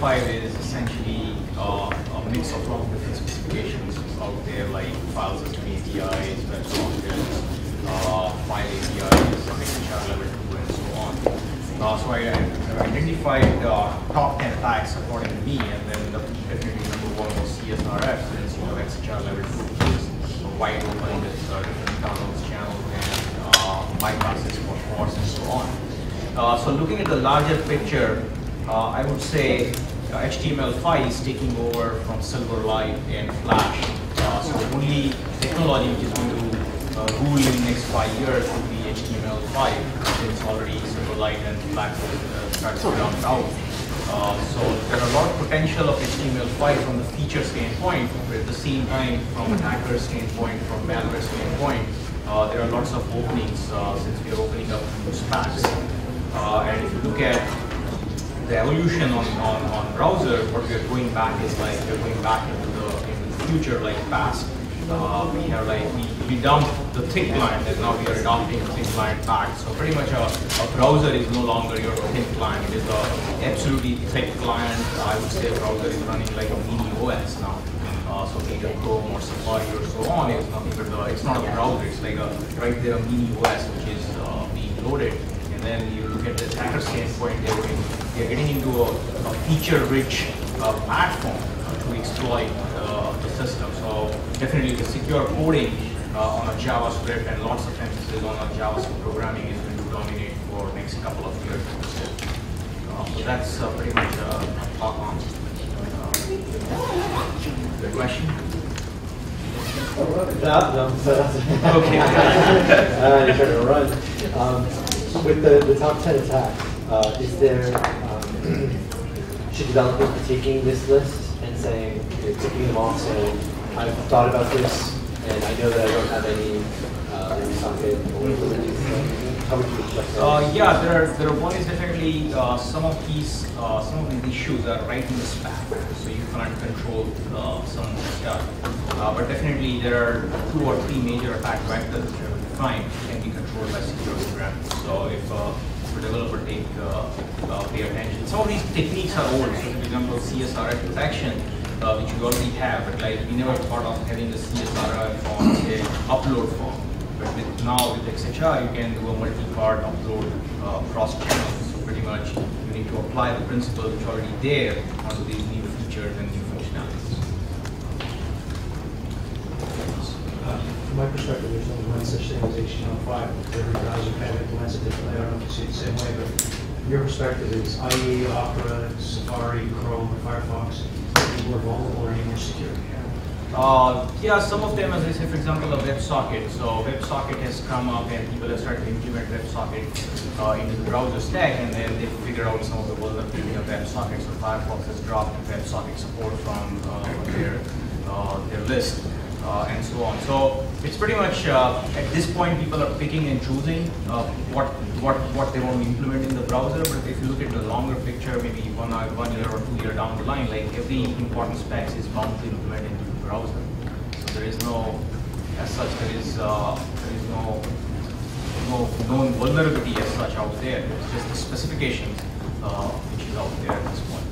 HTML5 is essentially a mix of a lot of different specifications out there, like file system APIs, WebSockets, file APIs, XHR level 2, and so on. So I identified top 10 attacks according to me, and then definitely number one was CSRF, since XHR level 2 is wide open with different downloads channels and bypasses for ports and so on. So looking at the larger picture, I would say HTML5 is taking over from Silverlight and Flash. So the only technology which is going to rule in the next 5 years would be HTML5, since already Silverlight and Flash started to round out. So there are a lot of potential of HTML5 from the feature standpoint, but at the same time, from an hacker standpoint, from malware standpoint, there are lots of openings since we are opening up new stacks. And if you look at the evolution on browser, what we are going back is like we're going back into the future, like past. We have like we dumped the thick client, and now we are adopting thick client back. So pretty much a browser is no longer your thick client; it is a absolutely thick client. I would say a browser is running like a mini OS now. So either Chrome or Safari or so on is nothing but it's not a browser; it's like a right there a mini OS which is being loaded. And then you look at the hacker standpoint, they're getting into a feature-rich platform to exploit the system. So definitely the secure coding on a JavaScript and lots of emphasis on a JavaScript programming is going to dominate for next couple of years. So that's pretty much a talk on. The question? Okay. You're trying to run. With the top 10 attacks, is there, should developers be taking this list and saying, ticking them off, saying, I've thought about this, and I know that I don't have any socket or how would you address that? Yeah, there are one is definitely some of these issues are right in the spec, so you cannot control some of the stuff. But definitely there are 2 or 3 major attack vectors which are defined can be controlled by secure programming. So if a developer pay attention, some of these techniques are old. So for example, CSRF detection, which we already have, but like we never thought of having the CSRF on say upload form. But now with XHR, you can do a multi-part upload cross channels. So pretty much you need to apply the principle which is already there onto these new features and new functionalities. From my perspective, there's only one such thing as HTML5. Every browser kind of implements it differently. I don't know if you see it the same way, but from your perspective, is IE, Opera, Safari, Chrome, or Firefox more vulnerable or any more secure? Yeah, some of them, as I said, for example, a WebSocket. So WebSocket has come up and people have started to implement WebSocket into the browser stack, and then they figure out some of the vulnerability of WebSocket. So Firefox has dropped WebSocket support from their list and so on. So it's pretty much at this point people are picking and choosing what they want to implement in the browser. But if you look at the longer picture, maybe 1 year or 2 year down the line, like every important specs is bound to implement into the browser. So there is no, as such, there is no known vulnerability as such out there. It's just the specifications which is out there at this point.